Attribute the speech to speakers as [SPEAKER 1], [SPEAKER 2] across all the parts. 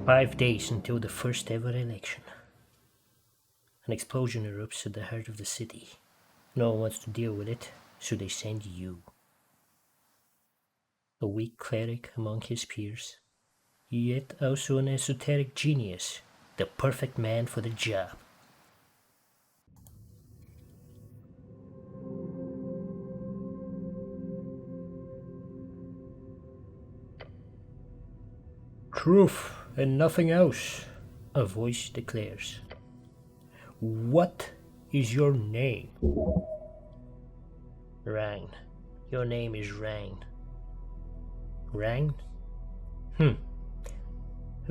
[SPEAKER 1] 5 days until the first ever election. An explosion erupts at the heart of the city. No one wants to deal with it, so they send you. A weak cleric among his peers, yet also an esoteric genius, the perfect man for the job. Truth and nothing else, a voice declares. What is your name? Rang. Your name is Rang. Rang?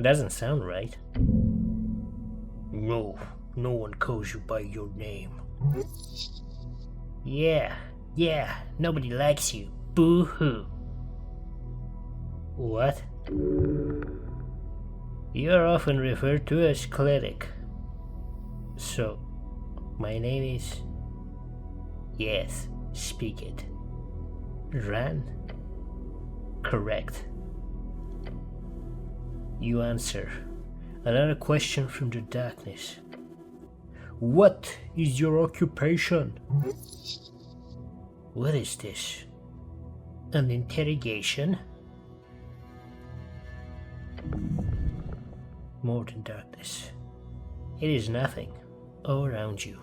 [SPEAKER 1] Doesn't sound right. No one calls you by your name. Yeah, nobody likes you. Boo-hoo. What? You're often referred to as Cleric. So, my name is... Yes, speak it. Ran? Correct. You answer. Another question from the darkness. What is your occupation? What is this? An interrogation? More than darkness. It is nothing all around you.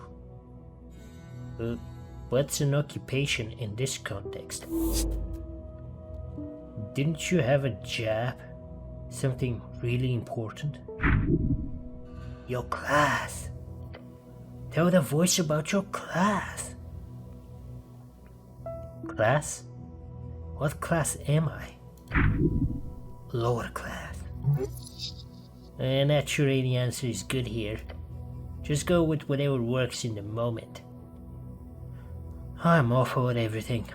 [SPEAKER 1] What's an occupation in this context? Didn't you have a job? Something really important? Your class. Tell the voice about your class. Class? What class am I? Lower class. Not sure any answer is good here. Just go with whatever works in the moment. I'm awful at everything.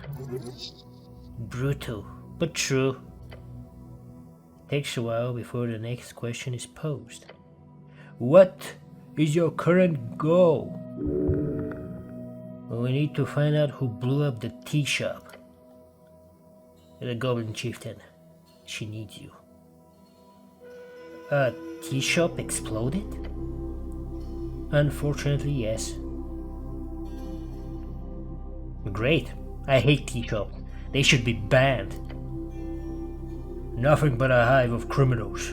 [SPEAKER 1] Brutal, but true. Takes a while before the next question is posed. What is your current goal? We need to find out who blew up the tea shop. The Goblin Chieftain. She needs you. A tea shop exploded? Unfortunately, yes. Great. I hate tea shops. They should be banned. Nothing but a hive of criminals.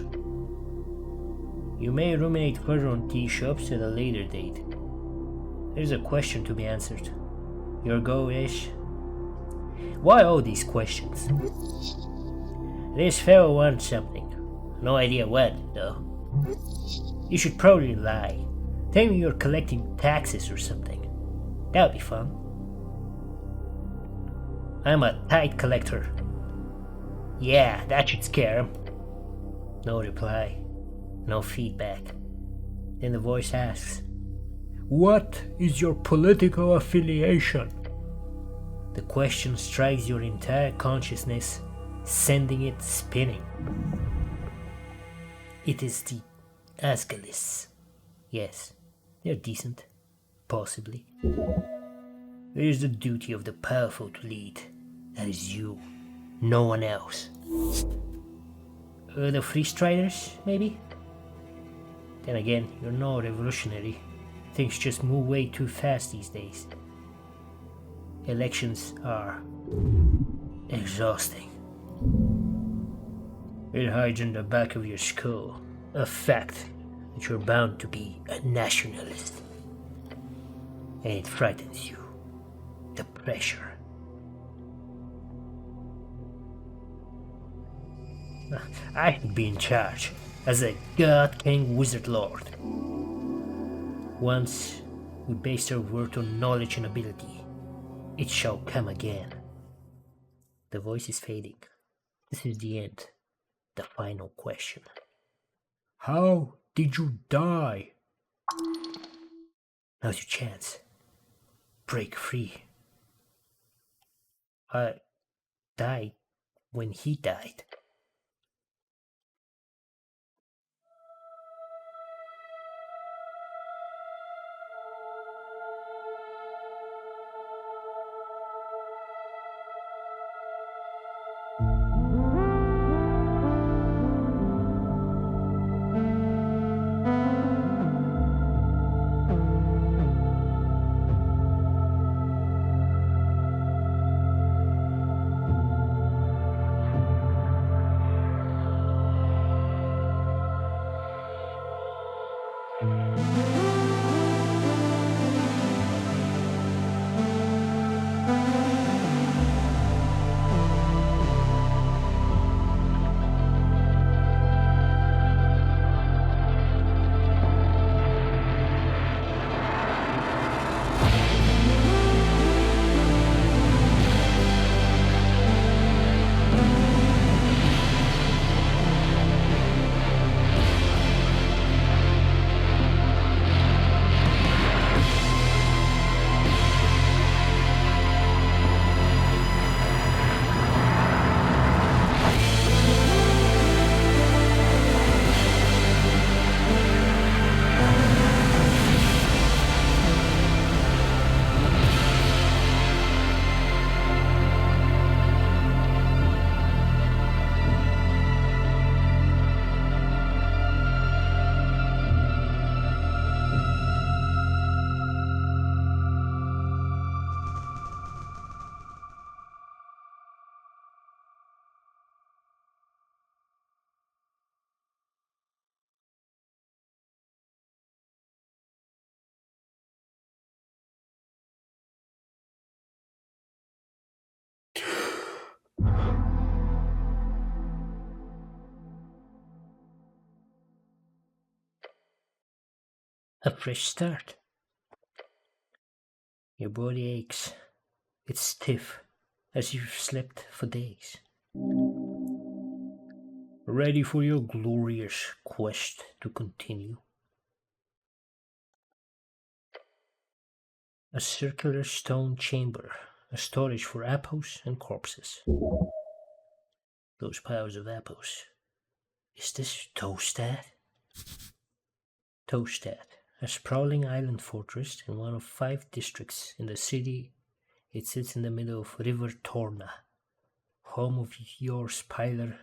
[SPEAKER 1] You may ruminate further on tea shops at a later date. There's a question to be answered. Your goal is... Why all these questions? This fellow wants something. No idea what, though. You should probably lie. Tell me you're collecting taxes or something. That would be fun. I'm a tithe collector. Yeah, that should scare him. No reply. No feedback. Then the voice asks, what is your political affiliation? The question strikes your entire consciousness, sending it spinning. It is the Asgalis. Yes, they're decent. Possibly. It is the duty of the powerful to lead. That is you. No one else. The Free Striders, maybe? Then again, you're no revolutionary. Things just move way too fast these days. Elections are exhausting. It hides in the back of your skull a fact that you're bound to be a nationalist. And it frightens you. The pressure. I should be in charge as a God King Wizard Lord. Once we based our worth on knowledge and ability, it shall come again. The voice is fading. This is the end. The final question. How did you die? Now's your chance. Break free. I died when he died. A fresh start. Your body aches. It's stiff, as if you've slept for days. Ready for your glorious quest to continue. A circular stone chamber, a storage for apples and corpses. Those piles of apples. Is this Toastad? Toastad, a sprawling island fortress in one of 5 districts in the city. It sits in the middle of River Torna, home of your Spiler,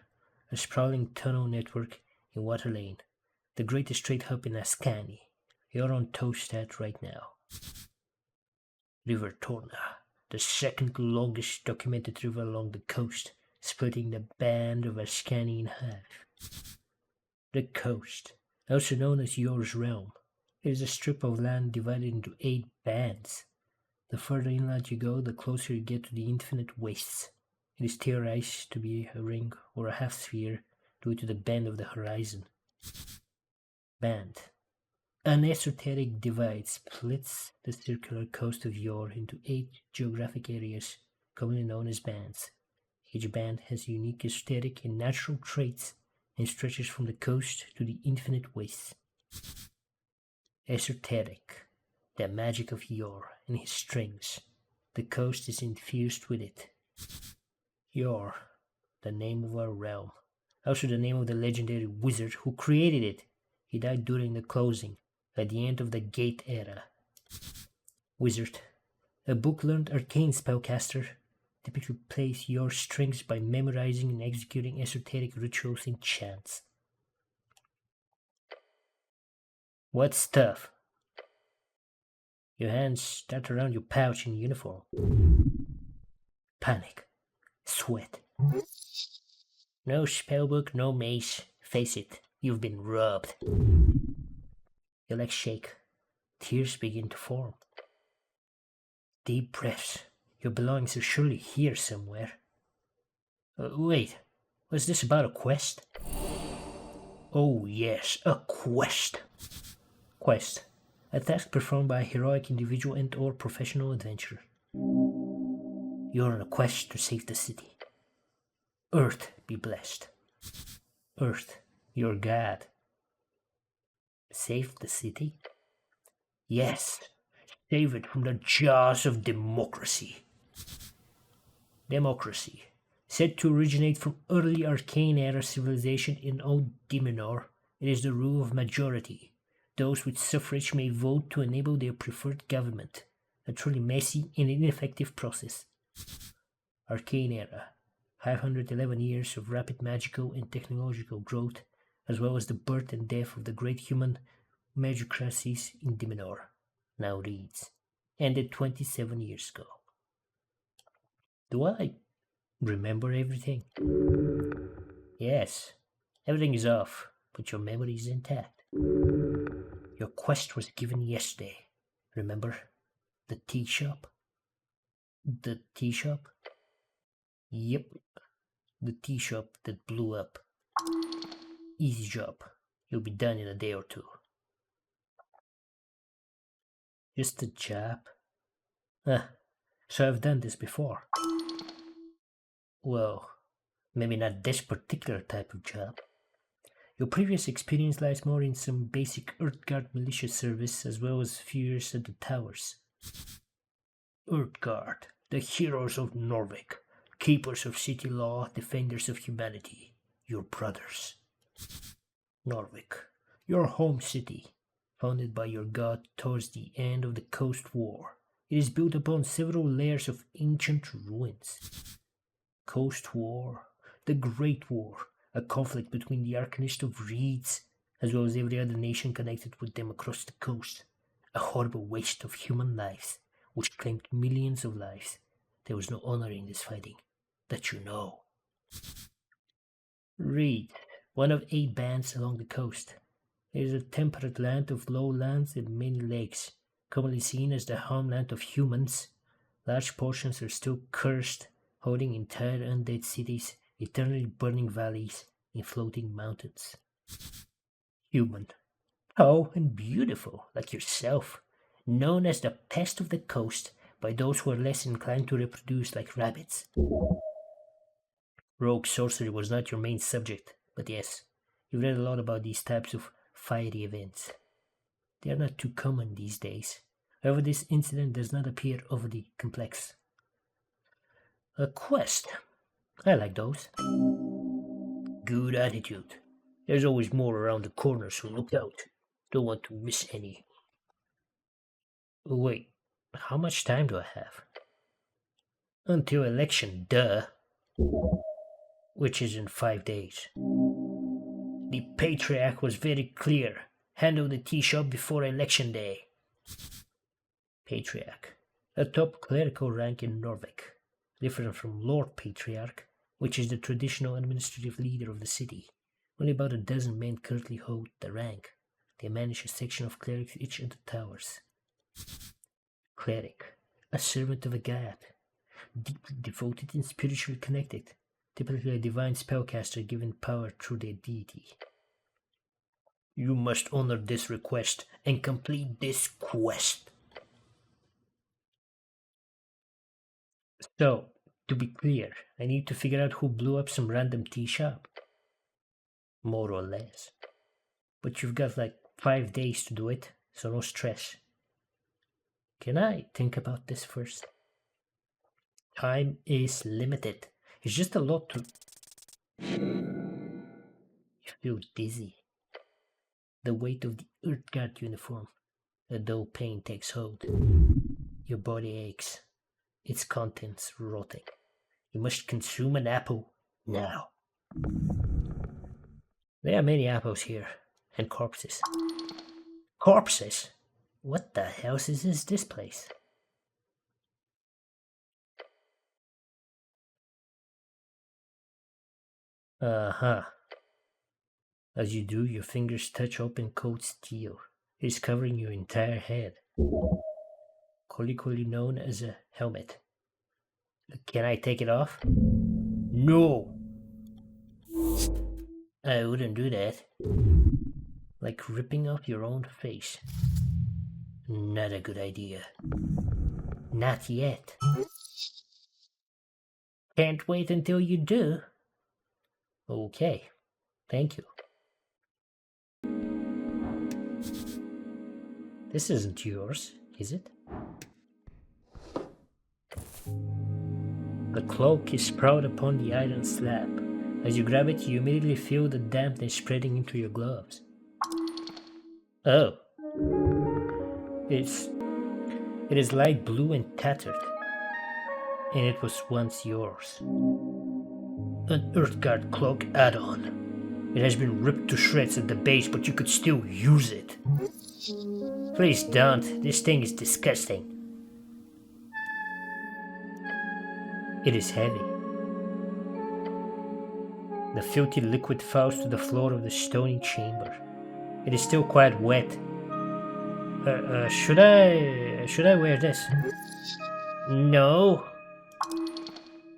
[SPEAKER 1] a sprawling tunnel network in Water Lane, the greatest trade hub in Ascani. You're on Toastad right now. River Torna, the second longest documented river along the coast, splitting the band of Ascani in half. The coast, also known as Yor's Realm, is a strip of land divided into 8 bands. The further inland you go, the closer you get to the infinite wastes. It is theorized to be a ring or a half-sphere due to the bend of the horizon. Band. An esoteric divide splits the circular coast of Yor into 8 geographic areas, commonly known as bands. Each band has unique aesthetic and natural traits and stretches from the coast to the infinite wastes. Esoteric, the magic of Yor and his strings. The coast is infused with it. Yor, the name of our realm. Also the name of the legendary wizard who created it. He died during the closing, at the end of the Gate era. Wizard, a book-learned arcane spellcaster, typically plays your strings by memorizing and executing esoteric rituals and chants. What stuff? Your hands dart around your pouch in uniform. Panic. Sweat. No spellbook, no mace. Face it, you've been robbed. Your legs shake. Tears begin to form. Deep breaths. Your belongings are surely here somewhere. Wait, was this about a quest? Oh yes, a quest. Quest. A task performed by a heroic individual and or professional adventurer. You're on a quest to save the city. Earth be blessed. Earth, your god. Save the city? Yes, save it from the jaws of democracy. Democracy, said to originate from early arcane era civilization in Old Dimenor, it is the rule of majority. Those with suffrage may vote to enable their preferred government, a truly messy and ineffective process. Arcane era, 511 years of rapid magical and technological growth, as well as the birth and death of the great human magocracies in Dimenor, now reads, ended 27 years ago. Do I remember everything? Yes, everything is off, but your memory is intact. Your quest was given yesterday, remember? The tea shop? The tea shop? Yep, the tea shop that blew up. Easy job. You'll be done in a day or 2. Just a job? So I've done this before. Well, maybe not this particular type of job. Your previous experience lies more in some basic Earthguard militia service as well as few years at the towers. Earthguard, the heroes of Norvik, keepers of city law, defenders of humanity, your brothers. Norvik, your home city, founded by your god towards the end of the Coast War. It is built upon several layers of ancient ruins. Coast War, the Great War, a conflict between the Arcanist of Reeds, as well as every other nation connected with them across the coast. A horrible waste of human lives, which claimed millions of lives. There was no honor in this fighting, that you know. Reed, one of 8 bands along the coast. It is a temperate land of low lands and many lakes, commonly seen as the homeland of humans. Large portions are still cursed, holding entire undead cities, eternally burning valleys, and floating mountains. Human, tall and beautiful, like yourself, known as the pest of the coast by those who are less inclined to reproduce like rabbits. Rogue sorcery was not your main subject, but yes, you've read a lot about these types of fiery events. They are not too common these days. However, this incident does not appear overly complex. A quest. I like those. Good attitude. There's always more around the corner, so look out. Don't want to miss any. Wait, how much time do I have? Until election, duh. Which is in 5 days. The Patriarch was very clear. Handle the tea shop before election day. Patriarch. A top clerical rank in Norvik. Different from Lord Patriarch, which is the traditional administrative leader of the city. Only about a dozen men currently hold the rank. They manage a section of clerics each in the towers. Cleric. A servant of a god. Deeply devoted and spiritually connected. Typically a divine spellcaster given power through their deity. You must honor this request and complete this quest. So, to be clear, I need to figure out who blew up some random tea shop. More or less. But you've got like 5 days to do it, so no stress. Can I think about this first? Time is limited. It's just a lot to... You feel dizzy. The weight of the Earth Guard uniform. A dull pain takes hold. Your body aches. Its contents rotting. You must consume an apple now. There are many apples here, and corpses. Corpses? What the hell is this place? Uh-huh. As you do, your fingers touch open cold steel. It is covering your entire head. Colloquially known as a helmet. Can I take it off? No! I wouldn't do that. Like ripping off your own face. Not a good idea. Not yet. Can't wait until you do. Okay, thank you. This isn't yours, is it? The cloak is sprawled upon the iron slab. As you grab it, you immediately feel the dampness spreading into your gloves. Oh. It is light blue and tattered. And it was once yours. An Earthguard cloak add-on. It has been ripped to shreds at the base, but you could still use it. Please don't. This thing is disgusting. It is heavy. The filthy liquid falls to the floor of the stony chamber. It is still quite wet. Should I wear this? No.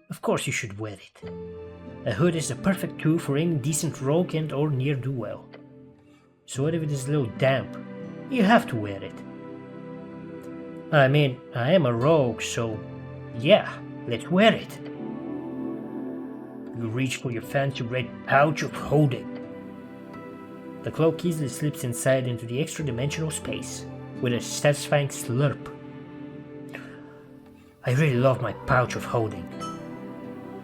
[SPEAKER 1] Of course you should wear it. A hood is the perfect tool for any decent rogue and or ne'er-do-well. So what if it is a little damp? You have to wear it. I mean, I am a rogue, so yeah, let's wear it. You reach for your fancy red pouch of holding. The cloak easily slips inside into the extra-dimensional space with a satisfying slurp. I really love my pouch of holding.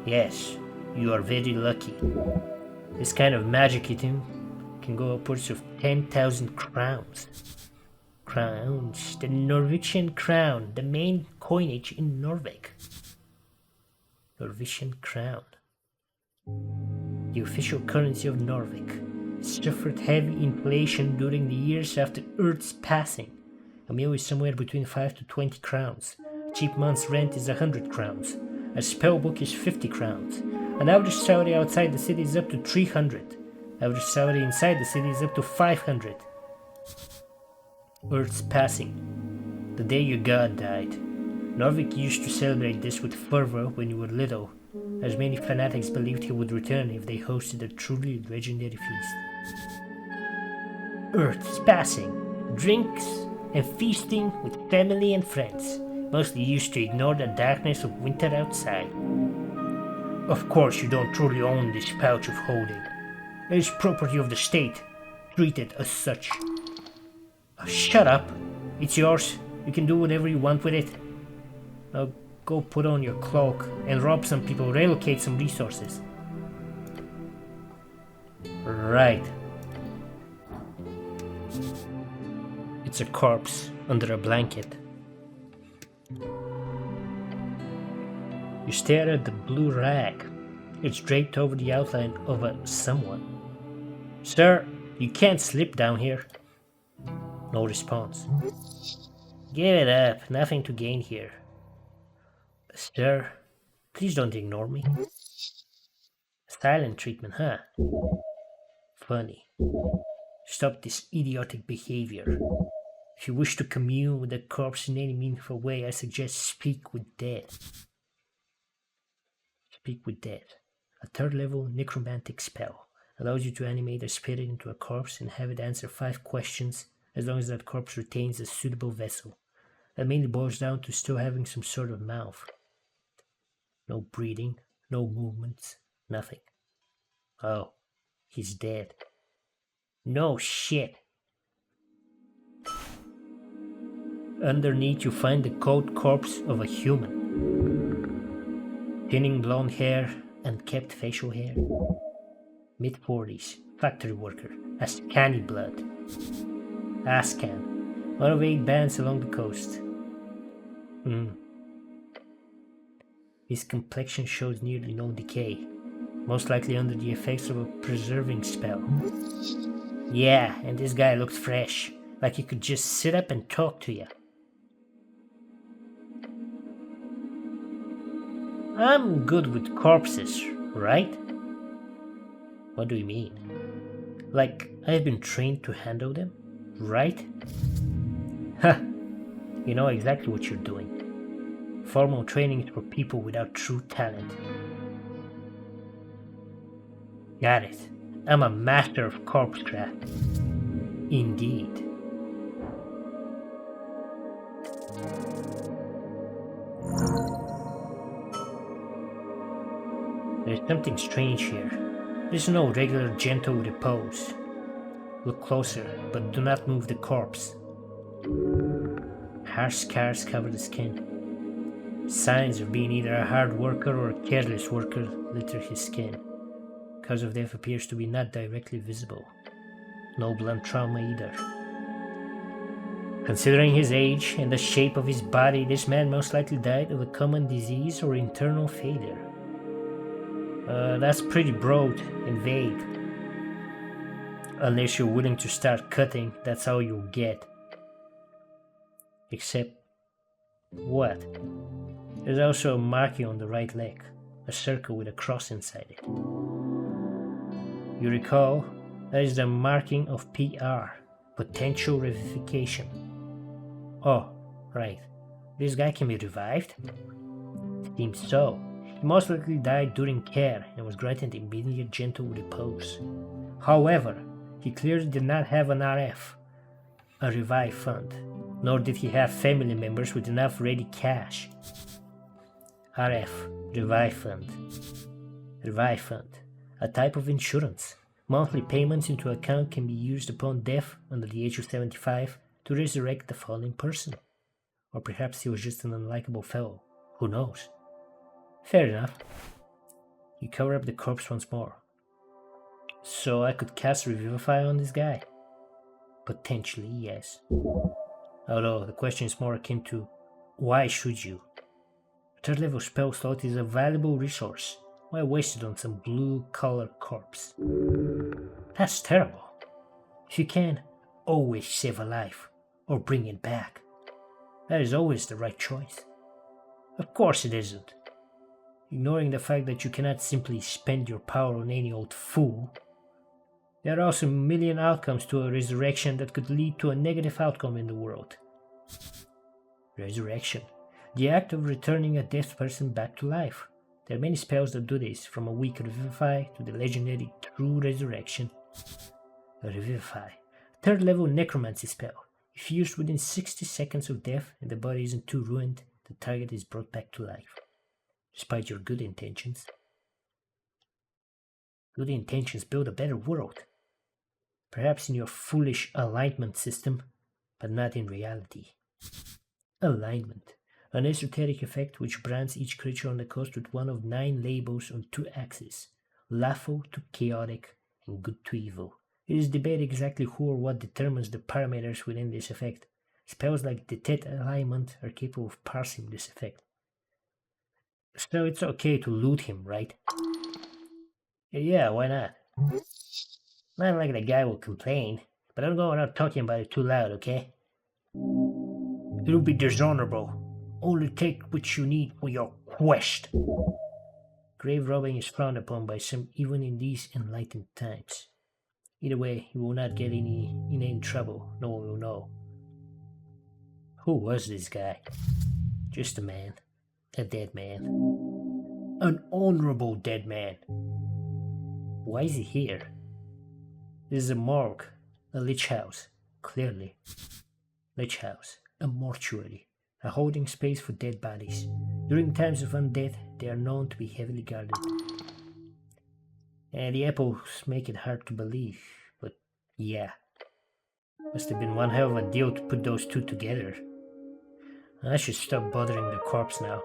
[SPEAKER 1] Yes, you are very lucky. This kind of magic item can go upwards of 10,000 crowns. Crowns, the Norwegian crown, the main coinage in Norvik. Norwegian crown. The official currency of Norvik suffered heavy inflation during the years after Earth's passing. A meal is somewhere between 5 to 20 crowns. A cheap month's rent is 100 crowns. A spellbook is 50 crowns. An average salary outside the city is up to 300. Average salary inside the city is up to 500. Earth's passing. The day your god died. Norvik used to celebrate this with fervor when you were little, as many fanatics believed he would return if they hosted a truly legendary feast. Earth's passing, drinks and feasting with family and friends, mostly used to ignore the darkness of winter outside. Of course you don't truly own this pouch of holding. It is property of the state, treated as such. Shut up. It's yours. You can do whatever you want with it. Now go put on your cloak and rob some people, relocate some resources. Right. It's a corpse under a blanket. You stare at the blue rag. It's draped over the outline of a someone. Sir, you can't sleep down here. No response. Give it up, nothing to gain here. Sir, please don't ignore me. Silent treatment, huh? Funny. Stop this idiotic behavior. If you wish to commune with the corpse in any meaningful way, I suggest speak with dead. Speak with dead. A third-level necromantic spell. Allows you to animate a spirit into a corpse and have it answer 5 questions as long as that corpse retains a suitable vessel. That mainly boils down to still having some sort of mouth. No breathing, no movements, nothing. Oh, he's dead. No shit. Underneath you find the cold corpse of a human. Thinning blonde hair, unkempt facial hair. Mid-40s, factory worker, has canny blood. Ascan, one of 8 bands along the coast. His complexion shows nearly no decay, most likely under the effects of a preserving spell. Yeah, and this guy looks fresh, like he could just sit up and talk to you. I'm good with corpses, right? What do you mean? Like, I've been trained to handle them, right? Ha! You know exactly what you're doing. Formal training is for people without true talent. Got it. I'm a master of corpse craft. Indeed. There's something strange here. There's no regular gentle repose. Look closer, but do not move the corpse. Harsh scars cover the skin. Signs of being either a hard worker or a careless worker litter his skin. Cause of death appears to be not directly visible. No blunt trauma either. Considering his age and the shape of his body, this man most likely died of a common disease or internal failure. That's pretty broad and vague. Unless you're willing to start cutting, that's all you'll get. Except... what? There's also a marking on the right leg. A circle with a cross inside it. You recall, that is the marking of PR. Potential revivification. Oh, right. This guy can be revived? Seems so. He most likely died during care and was granted immediate gentle repose. However, he clearly did not have an RF, a revive fund, nor did he have family members with enough ready cash. RF, revive fund. Revive fund, a type of insurance. Monthly payments into account can be used upon death under the age of 75 to resurrect the fallen person. Or perhaps he was just an unlikable fellow. Who knows? Fair enough. You cover up the corpse once more. So I could cast Revivify on this guy? Potentially, yes. Although the question is more akin to, why should you? A third level spell slot is a valuable resource. Why waste it on some blue-collar corpse? That's terrible. If you can, always save a life, or bring it back. That is always the right choice. Of course it isn't. Ignoring the fact that you cannot simply spend your power on any old fool. There are also a million outcomes to a resurrection that could lead to a negative outcome in the world. Resurrection. The act of returning a dead person back to life. There are many spells that do this, from a weak Revivify to the legendary True Resurrection. A Revivify, a Third level necromancy spell. If used within 60 seconds of death and the body isn't too ruined, the target is brought back to life. Despite your good intentions. Good intentions build a better world. Perhaps in your foolish alignment system, but not in reality. Alignment. An esoteric effect which brands each creature on the coast with one of 9 labels on 2 axes. Lawful to chaotic and good to evil. It is debated exactly who or what determines the parameters within this effect. Spells like Detect Alignment are capable of parsing this effect. So it's okay to loot him, right? Yeah, why not? Not like the guy will complain, but I'm going out talking about it too loud, okay? It'll be dishonorable. Only take what you need for your quest. Grave robbing is frowned upon by some even in these enlightened times. Either way, you will not get in any trouble. No one will know. Who was this guy? Just a man. A dead man. An honorable dead man. Why is he here? This is a morgue. A lich house. Clearly. Lich house. A mortuary. A holding space for dead bodies. During times of undeath, they are known to be heavily guarded. And the apples make it hard to believe, but yeah. Must have been one hell of a deal to put those two together. I should stop bothering the corpse now.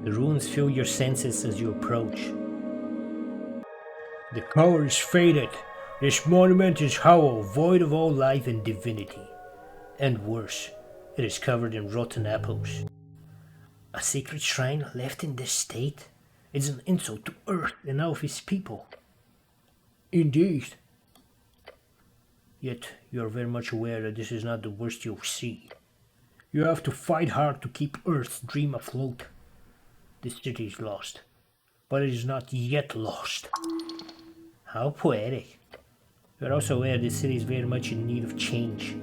[SPEAKER 1] The runes fill your senses as you approach. The color is faded. This monument is hollow, void of all life and divinity. And worse, it is covered in rotten apples. A sacred shrine left in this state is an insult to Earth and all of his people. Indeed. Yet you are very much aware that this is not the worst you'll see. You have to fight hard to keep Earth's dream afloat. This city is lost, but it is not yet lost. How poetic. You are also aware this city is very much in need of change.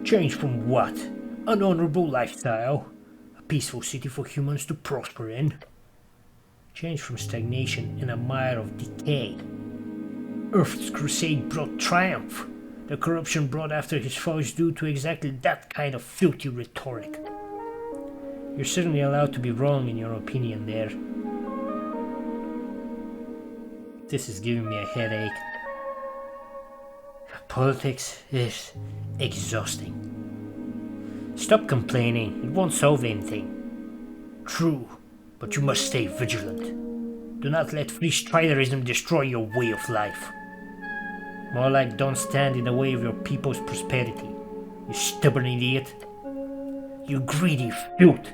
[SPEAKER 1] Change from what? An honorable lifestyle? A peaceful city for humans to prosper in? Change from stagnation and a mire of decay. Earth's crusade brought triumph. The corruption brought after his fall is due to exactly that kind of filthy rhetoric. You're certainly allowed to be wrong in your opinion there. This is giving me a headache. Politics is exhausting. Stop complaining, it won't solve anything. True, but you must stay vigilant. Do not let free striderism destroy your way of life. More like don't stand in the way of your people's prosperity. You stubborn idiot. You greedy filth.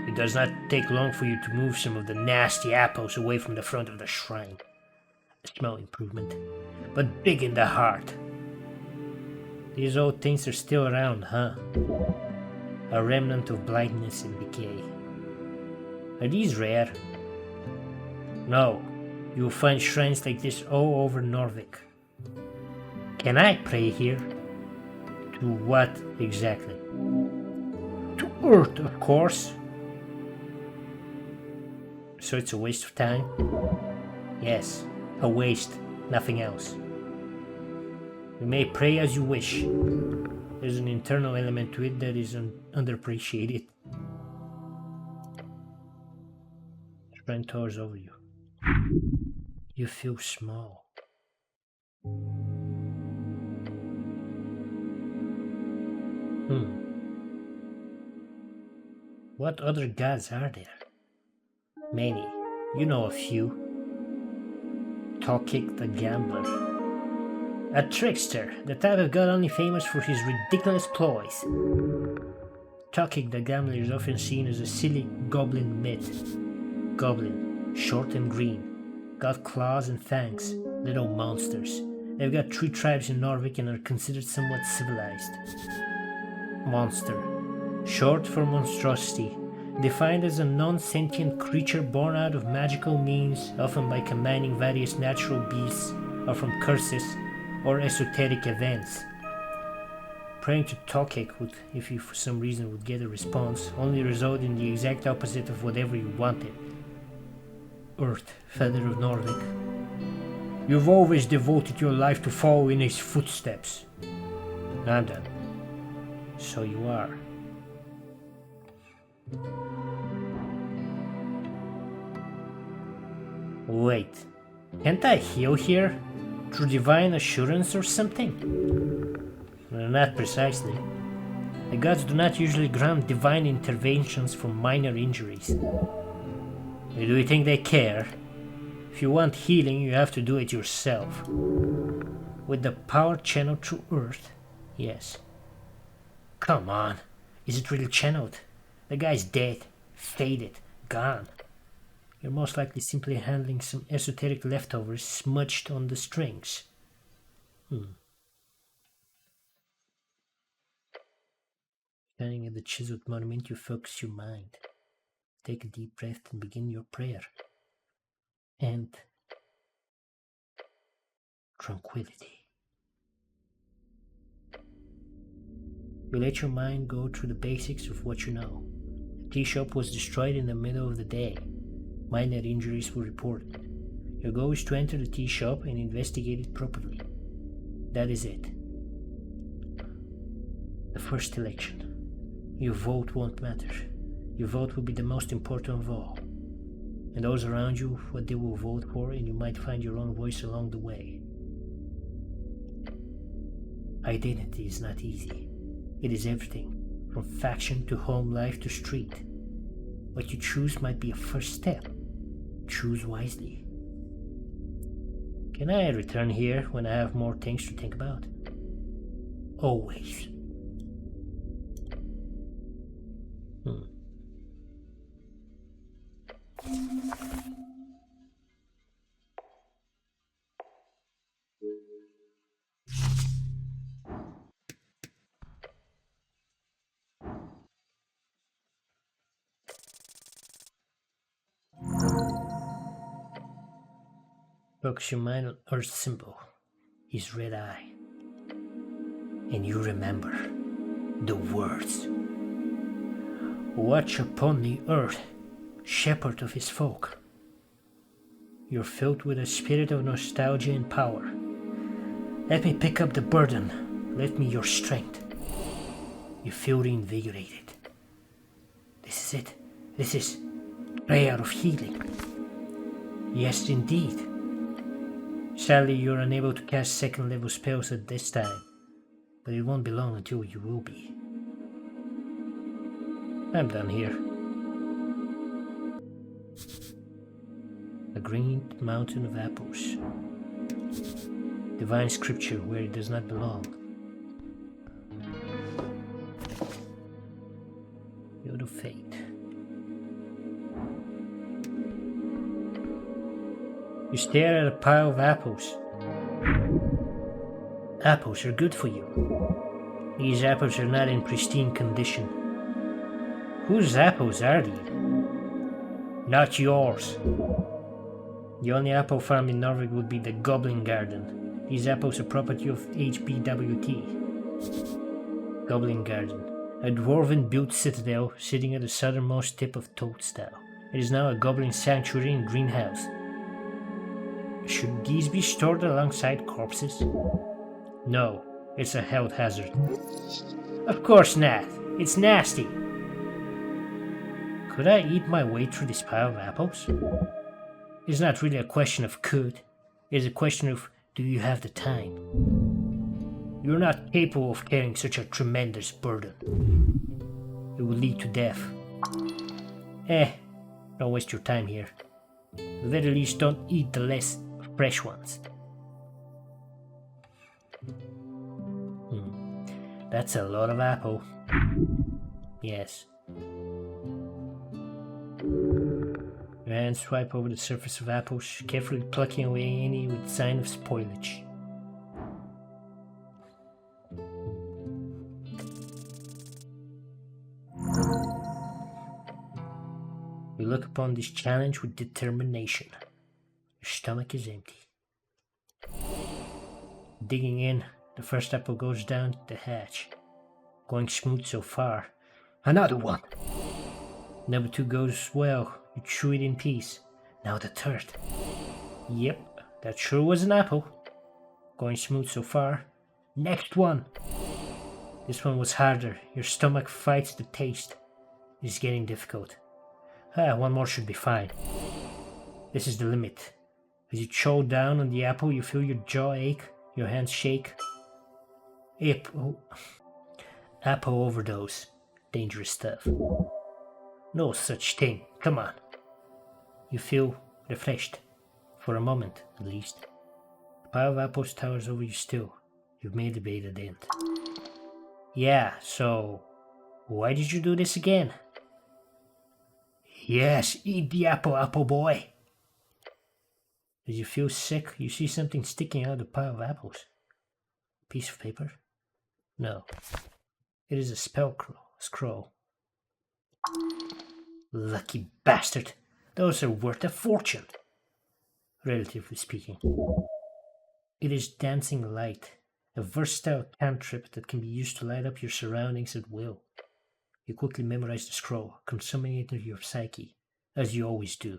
[SPEAKER 1] It does not take long for you to move some of the nasty apples away from the front of the shrine. A small improvement, but big in the heart. These old things are still around, huh? A remnant of blindness and decay. Are these rare? No, you will find shrines like this all over Norvik. Can I pray here? To what exactly? To Earth, of course. So it's a waste of time? Yes, a waste, nothing else. You may pray as you wish. There's an internal element to it that is underappreciated. Shrine towers over you. You feel small. What other gods are there? Many. You know a few. Tokik the Gambler. A trickster, the type of god only famous for his ridiculous ploys. Tokik the Gambler is often seen as a silly goblin myth. Goblin, short and green, got claws and fangs, little monsters. They've got 3 tribes in Norvik and are considered somewhat civilized. Monster, short for monstrosity, defined as a non-sentient creature born out of magical means, often by combining various natural beasts, or from curses or esoteric events. Praying to Tokek would, if you for some reason would get a response, only result in the exact opposite of whatever you wanted. Earth, Feather of Norvik. You've always devoted your life to follow in his footsteps. I'm done. So you are. Wait, can't I heal here? Through divine assurance or something? Not precisely. The gods do not usually grant divine interventions for minor injuries. Do you think they care? If you want healing, you have to do it yourself. With the power channeled through Earth, yes. Come on, is it really channeled? The guy's dead, faded, gone. You're most likely simply handling some esoteric leftovers smudged on the strings. Standing at the chiseled monument, you focus your mind. Take a deep breath and begin your prayer. And tranquility. You let your mind go through the basics of what you know. The tea shop was destroyed in the middle of the day. Minor injuries were reported. Your goal is to enter the tea shop and investigate it properly. That is it. The first election. Your vote won't matter. Your vote will be the most important of all. And those around you, what they will vote for, and you might find your own voice along the way. Identity is not easy. It is everything, from faction to home life to street. What you choose might be a first step. Choose wisely. Can I return here when I have more things to think about? Always. Focus your mind on Earth's symbol, his red eye. And you remember the words. Watch upon the earth, shepherd of his folk. You're filled with a spirit of nostalgia and power. Let me pick up the burden. Let me your strength. You feel reinvigorated. This is it. This is prayer of healing. Yes, indeed. Sadly, you're unable to cast second-level spells at this time, but it won't be long until you will be. I'm done here. A green mountain of apples. Divine scripture where it does not belong. Field of fate. You stare at a pile of apples. Apples are good for you. These apples are not in pristine condition. Whose apples are these? Not yours. The only apple farm in Norway would be the Goblin Garden. These apples are property of HBWT. Goblin Garden, a dwarven-built citadel sitting at the southernmost tip of Toadstyle. It is now a goblin sanctuary and greenhouse. Should these be stored alongside corpses? No, it's a health hazard. Of course not. It's nasty. Could I eat my way through this pile of apples? It's not really a question of could. It's a question of do you have the time? You're not capable of carrying such a tremendous burden. It will lead to death. Don't waste your time here. At the very least, don't eat the less fresh ones. That's a lot of apple. Yes. Your hands swipe over the surface of apples, carefully plucking away any with sign of spoilage. You look upon this challenge with determination. Your stomach is empty. Digging in, the first apple goes down the hatch. Going smooth so far. Another one! Number 2 goes well. You chew it in peace. Now the third. Yep, that sure was an apple. Going smooth so far. Next one! This one was harder. Your stomach fights the taste. It's getting difficult. One more should be fine. This is the limit. As you chow down on the apple, you feel your jaw ache, your hands shake. Apple overdose. Dangerous stuff. No such thing. Come on. You feel refreshed. For a moment, at least. The pile of apples towers over you still. You've made the beta dent. Yeah, so... why did you do this again? Yes, eat the apple, Appleboy. As you feel sick, you see something sticking out of the pile of apples. A piece of paper? No. It is a spell scroll. Lucky bastard. Those are worth a fortune. Relatively speaking. It is Dancing Light, a versatile cantrip that can be used to light up your surroundings at will. You quickly memorize the scroll, consuming it into your psyche, as you always do.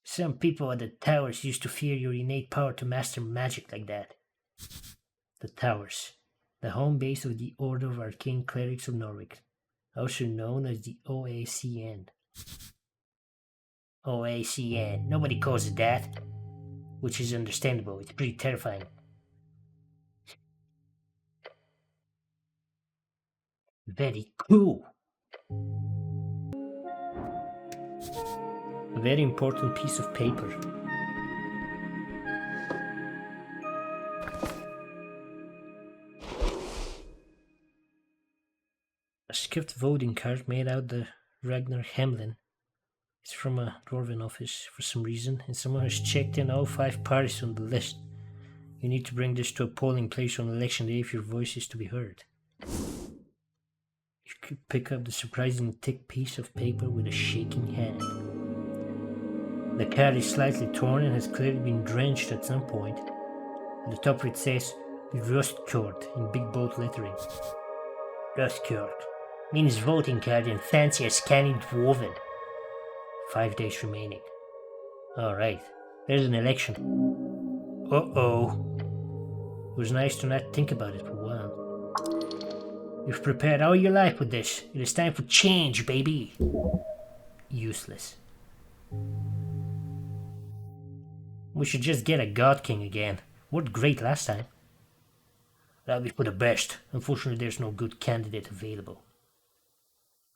[SPEAKER 1] Some people at the towers used to fear your innate power to master magic like that. The towers, the home base of the Order of Arcane Clerics of Norwich, also known as the OACN. OACN, nobody calls it that. Which is understandable, it's pretty terrifying. Very cool. A very important piece of paper. A script voting card made out the Ragnar Hemlin. It's from a dwarven office for some reason, and someone has checked in all 5 parties on the list. You need to bring this to a polling place on election day if your voice is to be heard. You could pick up the surprisingly thick piece of paper with a shaking hand. The card is slightly torn and has clearly been drenched at some point. At the top it says, Rust Court in big bold lettering. Rust Court means voting card in fancy as canny dwarven. 5 days remaining. Alright, there's an election. Uh-oh. It was nice to not think about it for a while. You've prepared all your life with this. It is time for change, baby. Useless. We should just get a God King again. Worked great last time. That'll be for the best. Unfortunately, there's no good candidate available.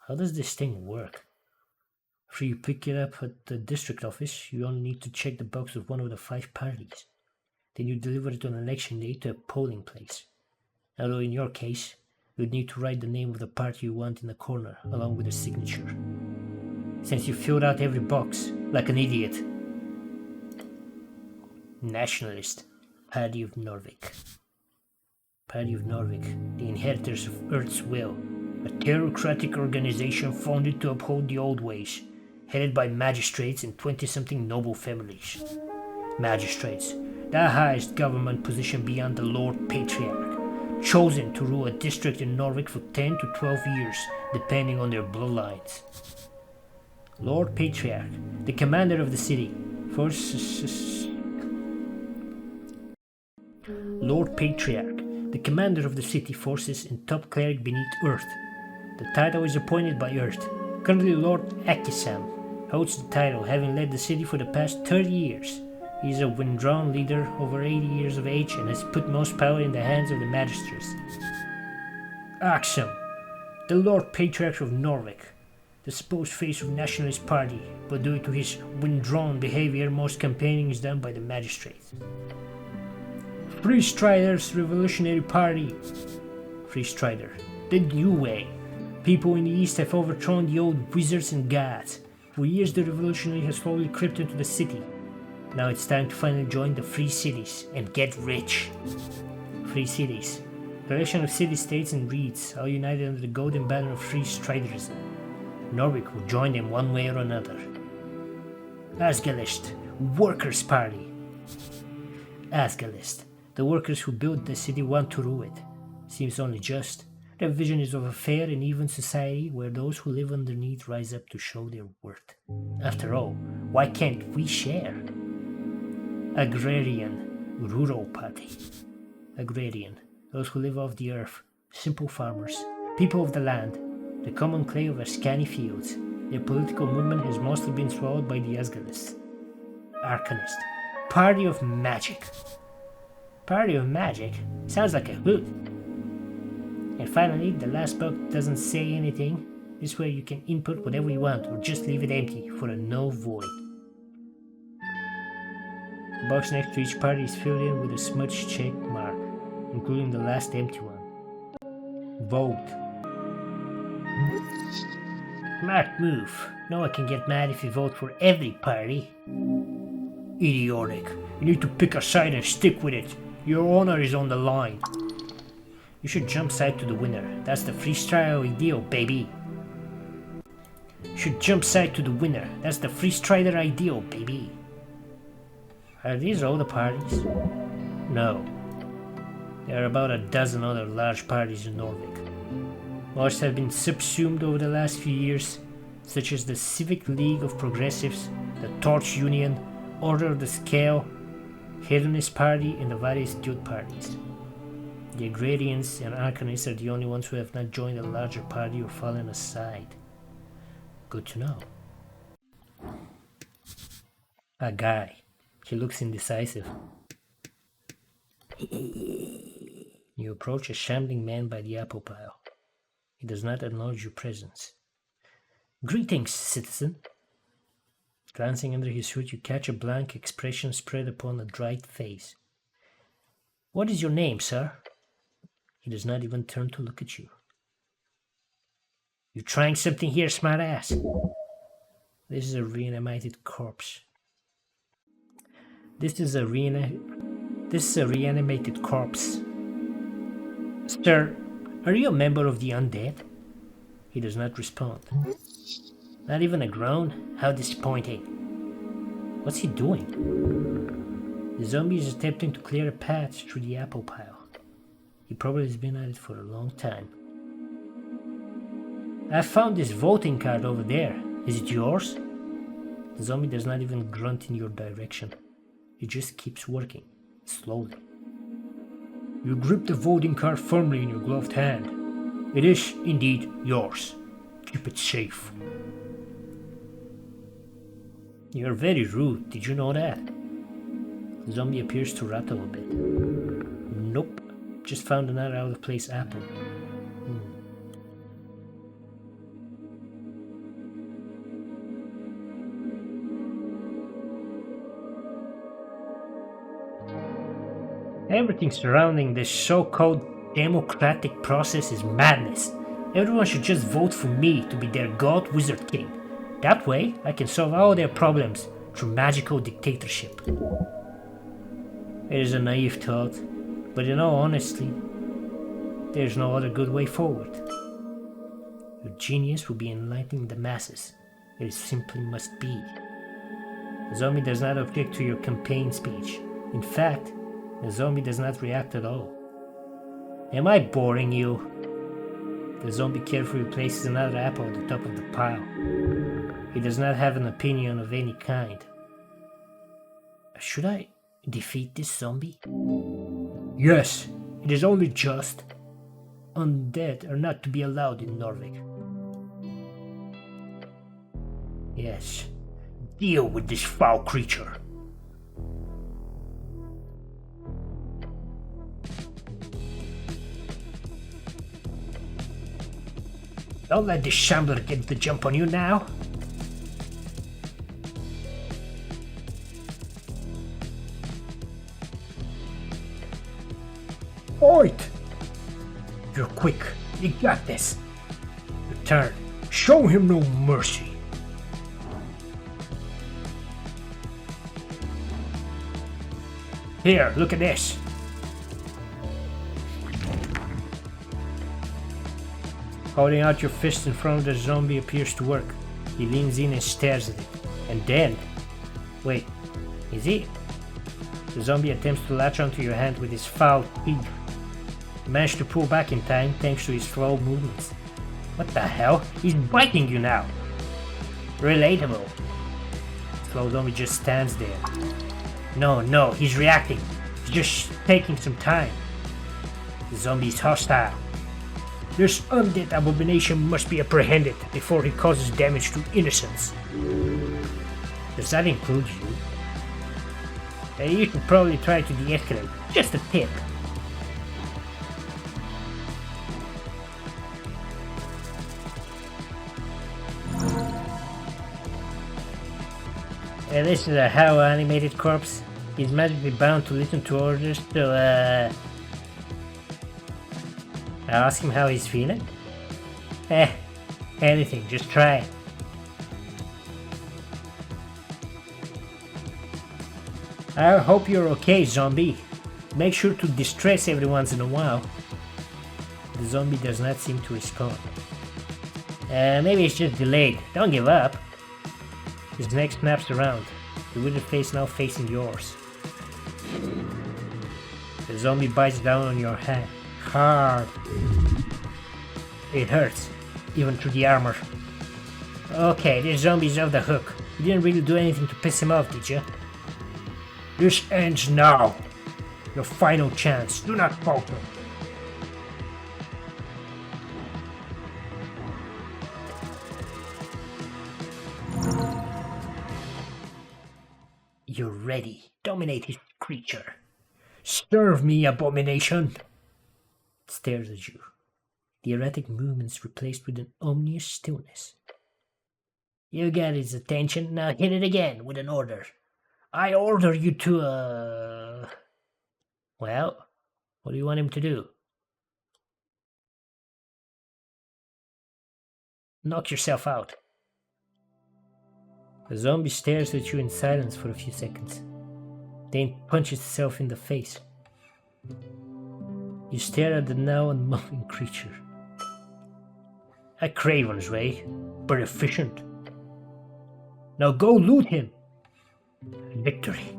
[SPEAKER 1] How does this thing work? After you pick it up at the district office, you only need to check the box with one of the 5 parties. Then you deliver it on election day to a polling place. Although in your case, you'd need to write the name of the party you want in the corner, along with a signature. Since you filled out every box, like an idiot. Nationalist, Party of Norwich. Party of Norwich, the inheritors of Earth's will, a theocratic organization founded to uphold the old ways, headed by magistrates and 20-something noble families. Magistrates, the highest government position beyond the Lord Patriarch, chosen to rule a district in Norwich for 10 to 12 years, depending on their bloodlines. Lord Patriarch, the commander of the city, Lord Patriarch, the commander of the city forces and top cleric beneath Earth. The title is appointed by Earth. Currently Lord Akisam holds the title, having led the city for the past 30 years. He is a withdrawn leader over 80 years of age and has put most power in the hands of the magistrates. Axum, the Lord Patriarch of Norwich, the supposed face of Nationalist Party, but due to his withdrawn behavior, most campaigning is done by the magistrates. Free Striders Revolutionary Party. Free Strider, the new way. People in the East have overthrown the old wizards and gods. For years the revolutionary has slowly crept into the city. Now it's time to finally join the Free Cities and get rich. Free Cities. Collection of city-states and reeds, all united under the golden banner of Free Striderism. Norwick will join them one way or another. Asgalist, Workers' Party. Asgalist, the workers who built the city want to rule it. Seems only just. Their vision is of a fair and even society where those who live underneath rise up to show their worth. After all, why can't we share? Agrarian, Rural Party. Agrarian, those who live off the earth, simple farmers, people of the land, the common clay of our scanty fields. Their political movement has mostly been swallowed by the Asgalists. Arcanist, Party of Magic. Party of Magic? Sounds like a hoot. And finally, the last box doesn't say anything. This way you can input whatever you want or just leave it empty for a no void. The box next to each party is filled in with a smudged check mark, including the last empty one. Vote. Smart move. No one can get mad if you vote for every party. Idiotic. You need to pick a side and stick with it. Your honor is on the line. You should jump side to the winner. That's the freestyle ideal, baby. You should jump side to the winner. That's the freestrider ideal, baby. Are these all the parties? No. There are about a dozen other large parties in Norway. Most have been subsumed over the last few years, such as the Civic League of Progressives, the Torch Union, Order of the Scale, Hedonist Party, and the various guild parties. The Agrarians and Arcanists are the only ones who have not joined a larger party or fallen aside. Good to know. A guy. He looks indecisive. You approach a shambling man by the apple pile. He does not acknowledge your presence. Greetings, citizen. Glancing under his hood, you catch a blank expression spread upon a dried face. What is your name, sir? He does not even turn to look at you. You trying something here, smartass? This is a reanimated corpse. This is a reanimated corpse. Sir, are you a member of the undead? He does not respond. Not even a groan? How disappointing. What's he doing? The zombie is attempting to clear a path through the apple pile. He probably has been at it for a long time. I found this voting card over there. Is it yours? The zombie does not even grunt in your direction. He just keeps working, slowly. You grip the voting card firmly in your gloved hand. It is, indeed, yours. Keep it safe. You're very rude, did you know that? The zombie appears to rattle a bit. Nope, just found another out-of-place apple. Everything surrounding this so-called democratic process is madness. Everyone should just vote for me to be their god wizard king. That way, I can solve all their problems through magical dictatorship. It is a naive thought, but in all honesty, there's no other good way forward. Your genius will be enlightening the masses. It simply must be. The zombie does not object to your campaign speech. In fact, the zombie does not react at all. Am I boring you? The zombie carefully places another apple at the top of the pile. He does not have an opinion of any kind. Should I defeat this zombie? Yes, it is only just. Undead are not to be allowed in Norway. Yes, deal with this foul creature. Don't let this shambler get the jump on you now. Fight! You're quick. You got this. Your turn. Show him no mercy. Here, look at this. Holding out your fist in front of the zombie appears to work. He leans in and stares at it. And then... Wait, is he? The zombie attempts to latch onto your hand with his foul teeth. You manage to pull back in time thanks to his slow movements. What the hell? He's biting you now! Relatable. The slow zombie just stands there. No, he's reacting. He's just taking some time. The zombie is hostile. This undead abomination must be apprehended before he causes damage to innocents. Does that include you? You should probably try to de-escalate. Just a tip. This is a how animated corpse. He's magically bound to listen to orders, so I'll ask him how he's feeling. Anything, just try it. I hope you're okay, zombie. Make sure to distress every once in a while. The zombie does not seem to respond. Maybe it's just delayed. Don't give up. His neck snaps around, the withered face now facing yours. The zombie bites down on your hand. Hard. It hurts, even through the armor. Okay, this zombie's off the hook. You didn't really do anything to piss him off, did you? This ends now. Your final chance. Do not falter. You're ready. Dominate his creature. Serve me, abomination. It stares at you. The erratic movements replaced with an ominous stillness. You got his attention. Now hit it again with an order. I order you to, Well, what do you want him to do? Knock yourself out. The zombie stares at you in silence for a few seconds, then punches itself in the face. You stare at the now unmoving creature. A craven's way, but efficient. Now go loot him. Victory.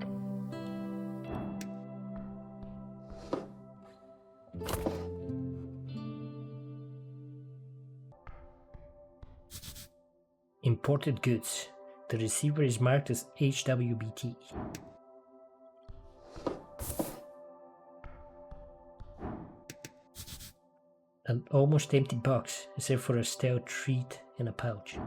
[SPEAKER 1] Imported goods. The receiver is marked as HWBT. An almost empty box, except for a stale treat in a pouch.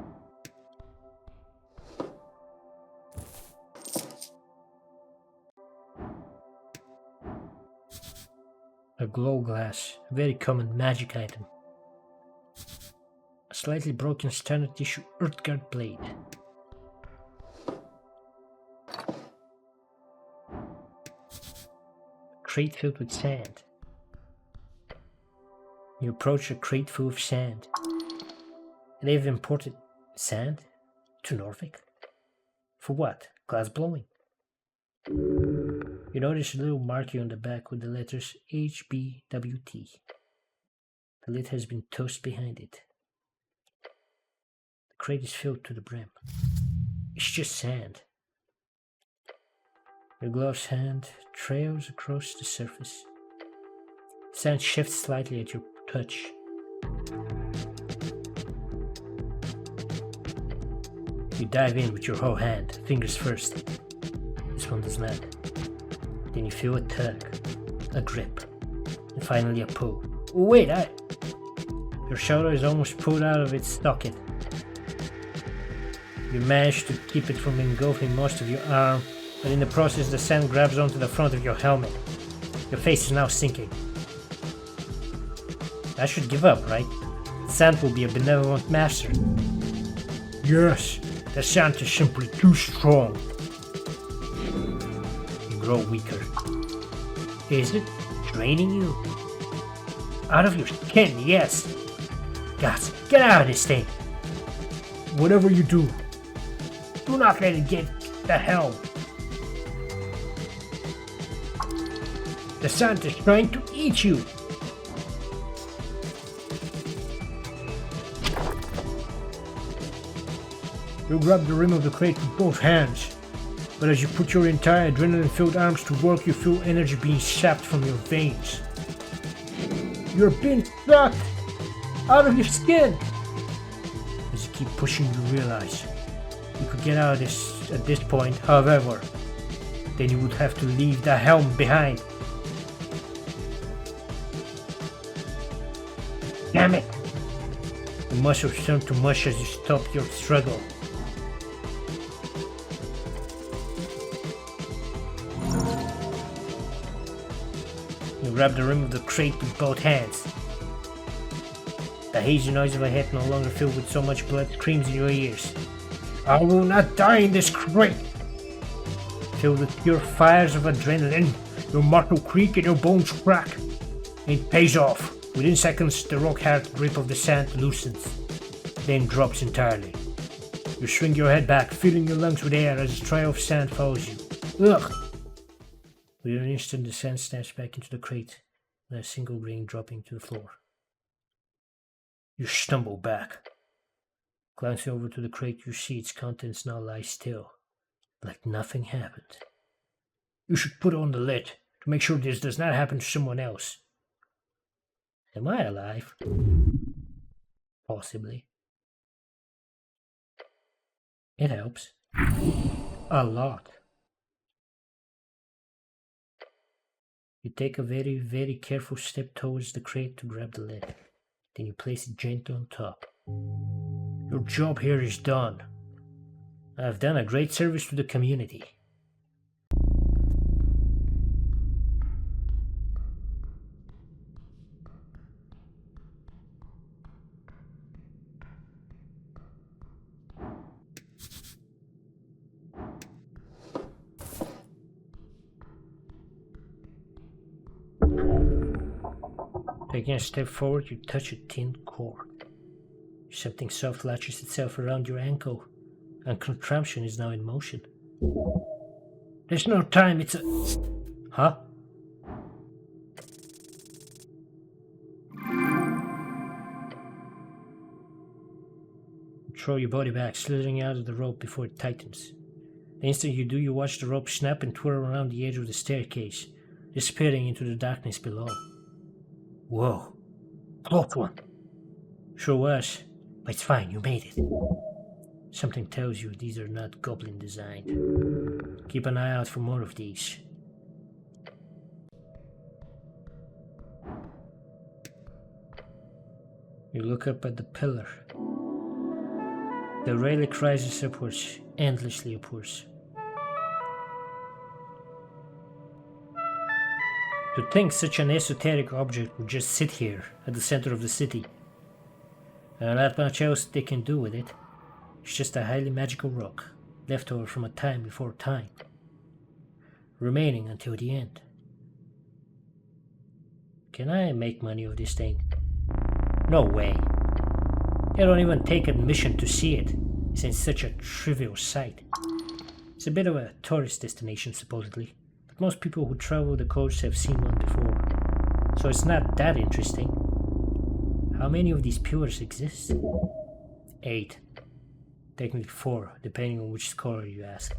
[SPEAKER 1] A glow glass, a very common magic item. A slightly broken standard issue Earthguard blade. A crate filled with sand. You approach a crate full of sand. They've imported sand to Norfolk? For what? Glass blowing. You notice a little marking on the back with the letters HBWT. The lid has been tossed behind it. The crate is filled to the brim. It's just sand. Your gloved hand trails across the surface. Sand shifts slightly at your touch. You dive in with your whole hand, fingers first. This one does not. Then you feel a tug, a grip, and finally a pull. Wait, Your shoulder is almost pulled out of its socket. You manage to keep it from engulfing most of your arm, but in the process the sand grabs onto the front of your helmet. Your face is now sinking. I should give up, right? Sand will be a benevolent master. Yes, the sand is simply too strong. You grow weaker. Is it draining you? Out of your skin, yes. Guys, get out of this thing. Whatever you do, do not let it get the helm. The sand is trying to eat you. You grab the rim of the crate with both hands. But as you put your entire adrenaline-filled arms to work, you feel energy being sapped from your veins. You're being sucked out of your skin! As you keep pushing, you realize you could get out of this at this point, however, then you would have to leave the helm behind. Damn it! The muscles turn to mush as you stop your struggle. You grab the rim of the crate with both hands. The hazy noise of a head no longer filled with so much blood screams in your ears. I will not die in this crate! Filled with pure fires of adrenaline, your muscle creak and your bones crack. It pays off. Within seconds, the rock-hard grip of the sand loosens, then drops entirely. You swing your head back, filling your lungs with air as a trail of sand follows you. Ugh! Within an instant, the sand snaps back into the crate, and a single grain dropping to the floor. You stumble back. Glancing over to the crate, you see its contents now lie still, like nothing happened. You should put on the lid to make sure this does not happen to someone else. Am I alive? Possibly. It helps. A lot. You take a very, very careful step towards the crate to grab the lid. Then you place it gently on top. Your job here is done. I've done a great service to the community. Taking a step forward, you touch a tin cord. Something soft latches itself around your ankle, and contraption is now in motion. There's no time, it's a... Huh? You throw your body back, slithering out of the rope before it tightens. The instant you do, you watch the rope snap and twirl around the edge of the staircase, disappearing into the darkness below. Whoa, close one. Sure was, but it's fine, you made it. Something tells you these are not goblin designed. Keep an eye out for more of these. You look up at the pillar. The relic rises upwards, endlessly upwards. To think such an esoteric object would just sit here at the center of the city. Not much else they can do with it. It's just a highly magical rock, left over from a time before time, remaining until the end. Can I make money of this thing? No way. I don't even take admission to see it, since it's such a trivial sight. It's a bit of a tourist destination, supposedly. Most people who travel the coast have seen one before, so it's not that interesting. How many of these pillars exist? 8. Technically 4, depending on which scholar you ask.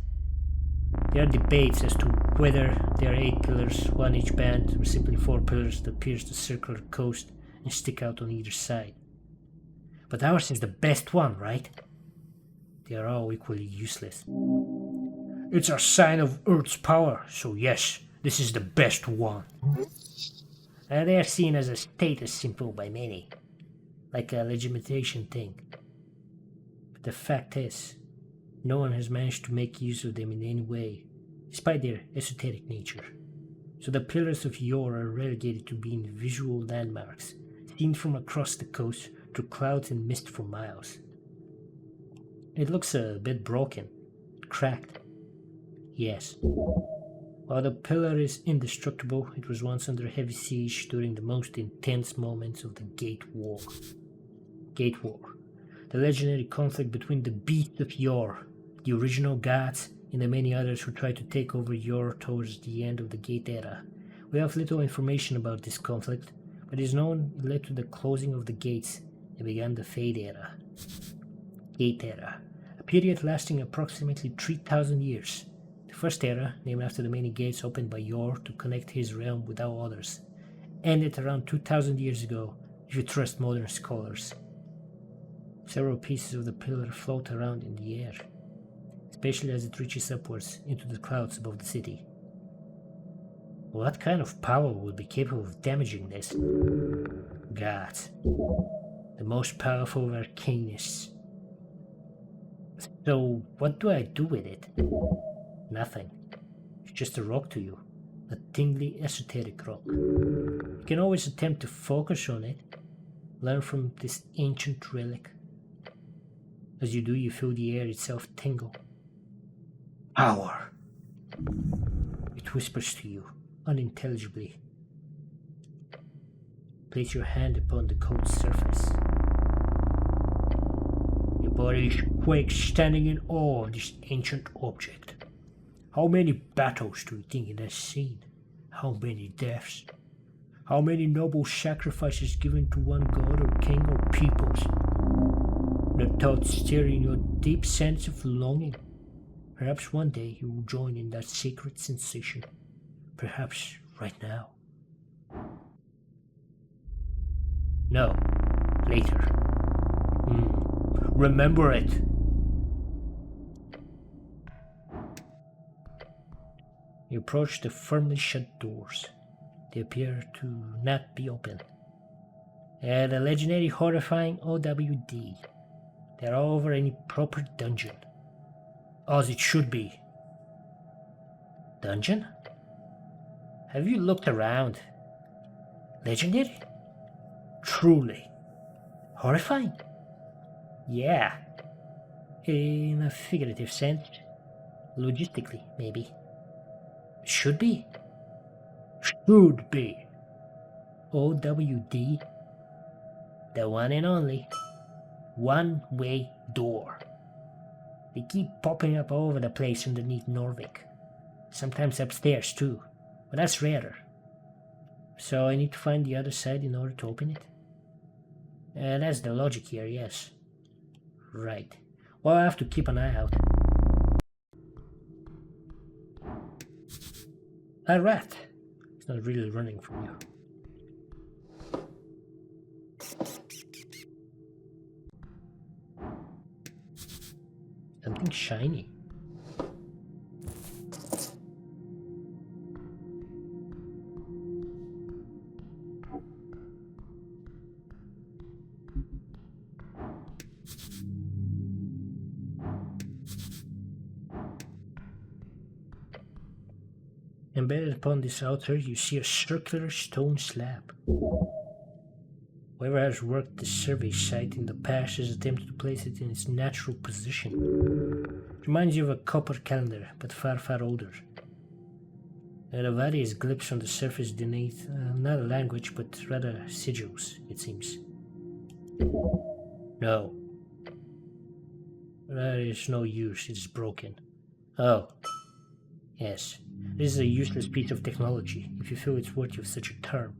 [SPEAKER 1] There are debates as to whether there are 8 pillars, 1 each band, or simply 4 pillars that pierce the circular coast and stick out on either side. But ours is the best one, right? They are all equally useless. It's a sign of Earth's power, so yes, this is the best one. They are seen as a status symbol by many, like a legitimation thing. But the fact is, no one has managed to make use of them in any way, despite their esoteric nature. So the pillars of yore are relegated to being visual landmarks, seen from across the coast through clouds and mist for miles. It looks a bit broken, cracked. Yes. While the pillar is indestructible, it was once under heavy siege during the most intense moments of the Gate War. Gate War, the legendary conflict between the beasts of yore, the original gods, and the many others who tried to take over yore towards the end of the Gate Era. We have little information about this conflict, but it is known it led to the closing of the gates and began the Fade Era. Gate Era, a period lasting approximately 3,000 years. The first era, named after the many gates opened by Yor to connect his realm with all others, ended around 2,000 years ago, if you trust modern scholars. Several pieces of the pillar float around in the air, especially as it reaches upwards into the clouds above the city. What kind of power would be capable of damaging this? Gods. The most powerful of arcanists. So, what do I do with it? Nothing. It's just a rock to you. A tingly, esoteric rock. You can always attempt to focus on it. Learn from this ancient relic. As you do, you feel the air itself tingle. Power. It whispers to you, unintelligibly. Place your hand upon the cold surface. Your body quakes, standing in awe of this ancient object. How many battles do you think it has seen? How many deaths? How many noble sacrifices given to one god or king or peoples? The thoughts stirring your deep sense of longing. Perhaps one day you will join in that sacred sensation. Perhaps right now. No, later. Remember it. You approach the firmly shut doors. They appear to not be open. The legendary horrifying OWD. They're all over any proper dungeon. As it should be. Dungeon? Have you looked around? Legendary? Truly. Horrifying? Yeah. In a figurative sense. Logistically, maybe. Should be. Should be. OWD. The one and only. One-way door. They keep popping up all over the place underneath Norvik. Sometimes upstairs too, but that's rarer. So I need to find the other side in order to open it? That's the logic here, yes. Right. Well, I have to keep an eye out. A rat. It's not really running from you. Something shiny. Embedded upon this altar, you see a circular stone slab. Whoever has worked the survey site in the past has attempted to place it in its natural position. It reminds you of a copper calendar, but far, far older. The various glyphs on the surface denote not a language, but rather sigils, it seems. No. There is no use, it is broken. Oh. Yes. This is a useless piece of technology, if you feel it's worthy of such a term.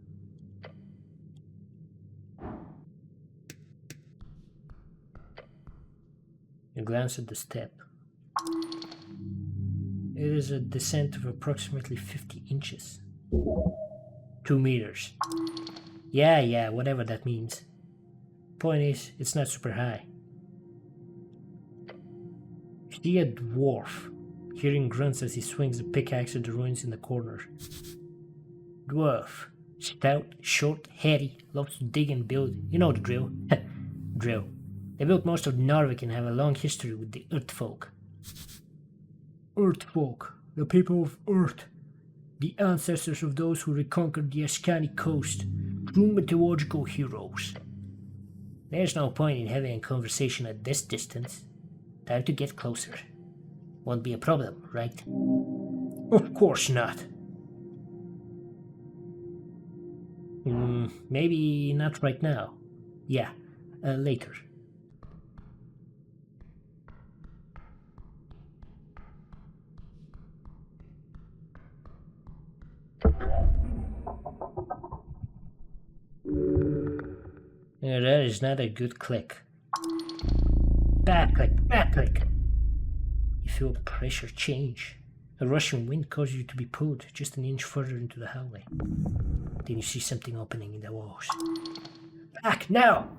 [SPEAKER 1] You glance at the step. It is a descent of approximately 50 inches. 2 meters. Yeah, whatever that means. Point is, it's not super high. You see a dwarf, hearing grunts as he swings a pickaxe at the ruins in the corner. Dwarf. Stout, short, hairy, loves to dig and build. You know the drill. Drill. They built most of Narvik and have a long history with the Earth folk. Earth folk, the people of Earth. The ancestors of those who reconquered the Ascani coast. True mythological heroes. There's no point in having a conversation at this distance. Time to get closer. Won't be a problem, right? Of course not. Maybe not right now. Yeah, later. Yeah, that is not a good click. Bad click, bad click. You feel pressure change. A rushing wind causes you to be pulled just an inch further into the hallway. Then you see something opening in the walls. Back now!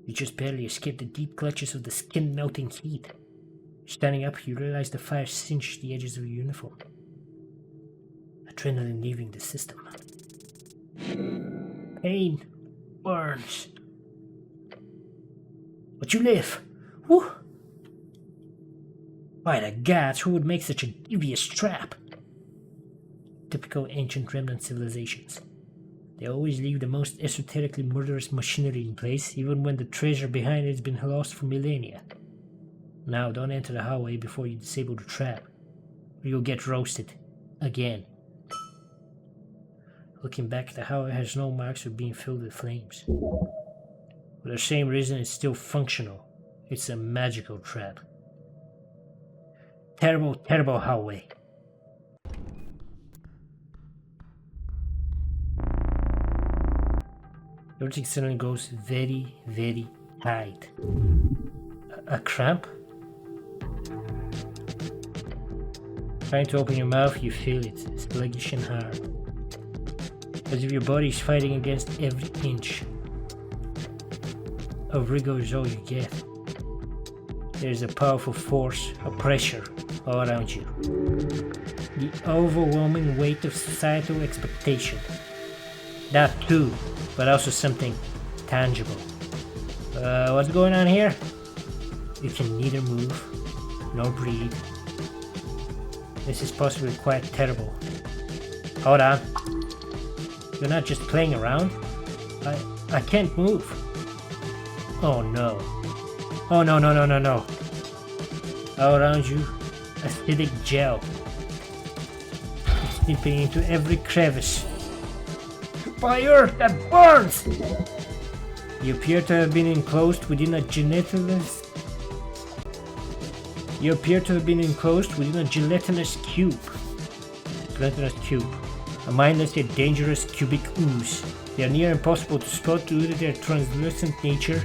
[SPEAKER 1] You just barely escaped the deep clutches of the skin-melting heat. Standing up, you realize the fire singed the edges of your uniform. Adrenaline leaving the system. Pain burns. But you live. Whew. By the gods, who would make such a devious trap? Typical ancient remnant civilizations. They always leave the most esoterically murderous machinery in place, even when the treasure behind it has been lost for millennia. Now, don't enter the hallway before you disable the trap, or you'll get roasted. Again. Looking back, the hallway has no marks of being filled with flames. For the same reason, it's still functional. It's a magical trap. Terrible, terrible hallway. Everything suddenly goes very, very tight. A cramp? Trying to open your mouth, you feel it, sluggish and hard. As if your body is fighting against every inch. A rigor is all you get. There is a powerful force, a pressure all around you. The overwhelming weight of societal expectation. That too, but also something tangible. What's going on here? You can neither move nor breathe. This is possibly quite terrible. Hold on. You're not just playing around. I can't move. Oh no. Oh no. All around you, acidic gel. It's seeping into every crevice. Fire that burns! You appear to have been enclosed within a gelatinous cube. A mindless yet dangerous cubic ooze. They are near impossible to spot due to their translucent nature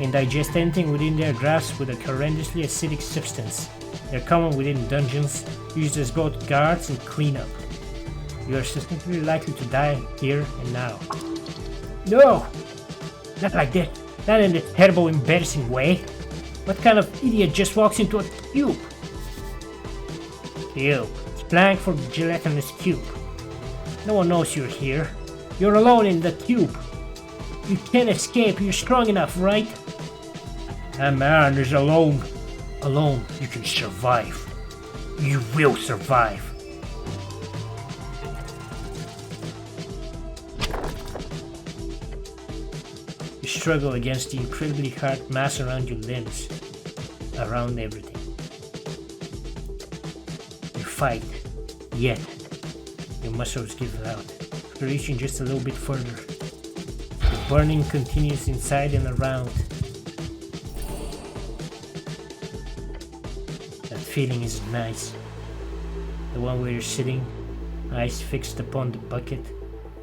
[SPEAKER 1] and digest anything within their grasp with a horrendously acidic substance. They are common within dungeons, used as both guards and cleanup. You are suspiciously likely to die here and now. No! Not like that. Not in this terrible, embarrassing way. What kind of idiot just walks into a cube? Cube. Slang for gelatinous cube. No one knows you're here. You're alone in the cube. You can't escape. You're strong enough, right? A man is alone. Alone, you can survive. You will survive. You struggle against the incredibly hard mass around your limbs, around everything. You fight, yet your muscles give out, reaching just a little bit further. The burning continues inside and around. That feeling is nice. The one where you're sitting, eyes fixed upon the bucket,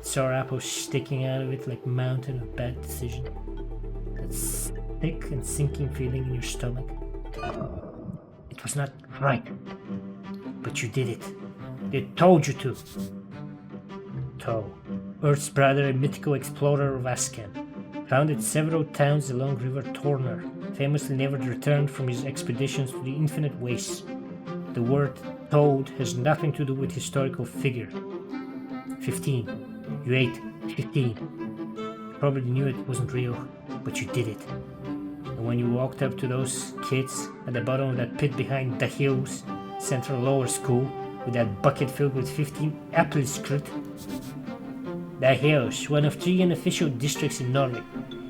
[SPEAKER 1] sour apples sticking out of it like a mountain of bad decision. That thick and sinking feeling in your stomach. It was not right, but you did it. They told you to. Toe, Earth's brother and mythical explorer of Ascan, founded several towns along River Torner, famously never returned from his expeditions to the infinite wastes. The word toad has nothing to do with historical figure. 15. You ate 15. You probably knew it wasn't real, but you did it. And when you walked up to those kids at the bottom of that pit behind the hills, Central Lower School, with that bucket filled with 15 apples.He. The hills, one of 3 unofficial districts in Norway,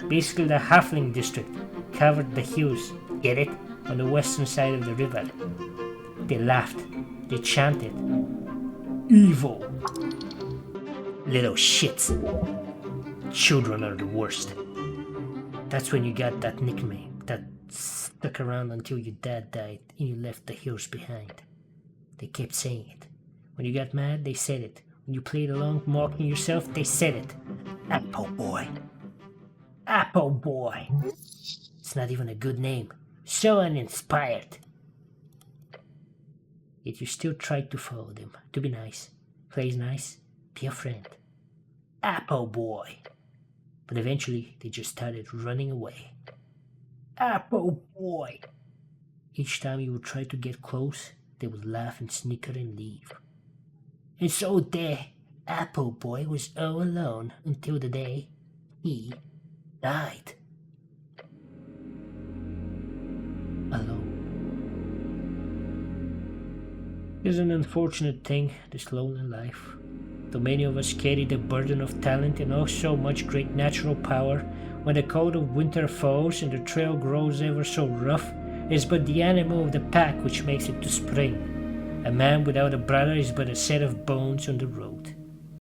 [SPEAKER 1] basically the Halfling district, covered the hills, get it, on the western side of the river. They laughed, they chanted, evil. Little shits. Children are the worst. That's when you got that nickname that stuck around until your dad died and you left the hills behind. They kept saying it. When you got mad, they said it. When you played along mocking yourself, they said it. Appleboy. Appleboy. It's not even a good name. So uninspired. Yet you still tried to follow them, to be nice. Plays nice, be a friend. Appleboy. But eventually, they just started running away. Appleboy. Each time you would try to get close, they would laugh and snicker and leave. And so there, Appleboy was all alone until the day he died. Alone. It's an unfortunate thing, this lonely life. Though many of us carry the burden of talent and also much great natural power, when the cold of winter falls and the trail grows ever so rough, it is but the animal of the pack which makes it to spring. A man without a brother is but a set of bones on the road.